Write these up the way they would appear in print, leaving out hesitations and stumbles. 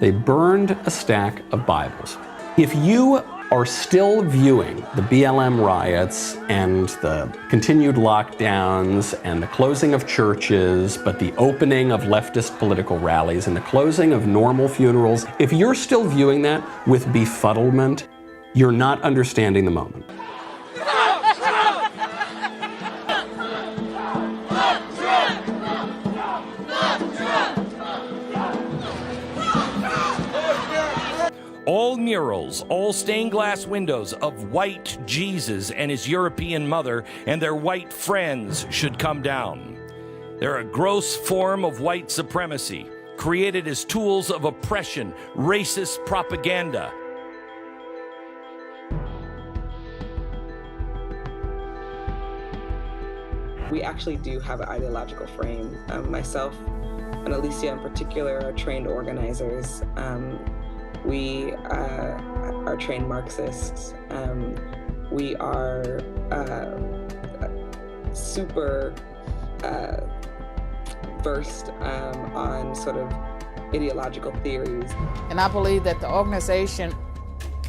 They burned a stack of Bibles. If you are still viewing the BLM riots and the continued lockdowns and the closing of churches, but the opening of leftist political rallies and the closing of normal funerals, if you're still viewing that with befuddlement, you're not understanding the moment. All murals, all stained glass windows of white Jesus and his European mother and their white friends should come down. They're a gross form of white supremacy, created as tools of oppression, racist propaganda. We actually do have an ideological frame. Myself and Alicia in particular are trained organizers. We are trained Marxists. We are super versed on sort of ideological theories. And I believe that the organization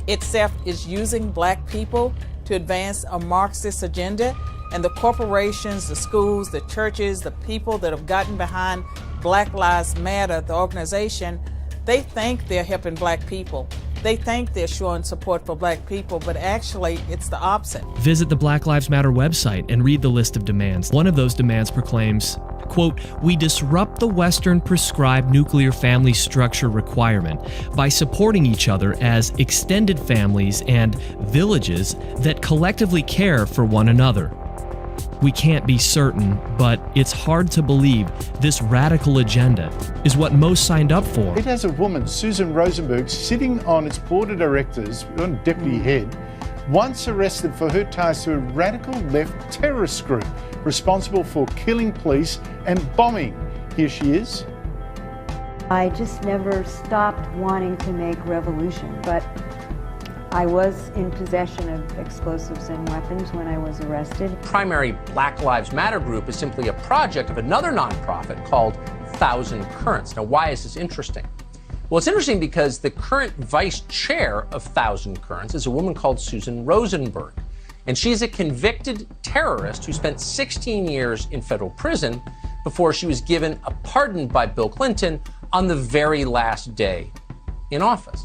itself is using Black people to advance a Marxist agenda, and the corporations, the schools, the churches, the people that have gotten behind Black Lives Matter, the organization, they think they're helping Black people. They think they're showing support for Black people, but actually it's the opposite. Visit the Black Lives Matter website and read the list of demands. One of those demands proclaims, quote, "We disrupt the Western prescribed nuclear family structure requirement by supporting each other as extended families and villages that collectively care for one another." We can't be certain, but it's hard to believe this radical agenda is what most signed up for. It has a woman, Susan Rosenberg, sitting on its board of directors, on deputy head, once arrested for her ties to a radical left terrorist group responsible for killing police and bombing. Here she is. I just never stopped wanting to make revolution, but I was in possession of explosives and weapons when I was arrested. Primary Black Lives Matter group is simply a project of another nonprofit called Thousand Currents. Now, why is this interesting? Well, it's interesting because the current vice chair of Thousand Currents is a woman called Susan Rosenberg. And she's a convicted terrorist who spent 16 years in federal prison before she was given a pardon by Bill Clinton on the very last day in office.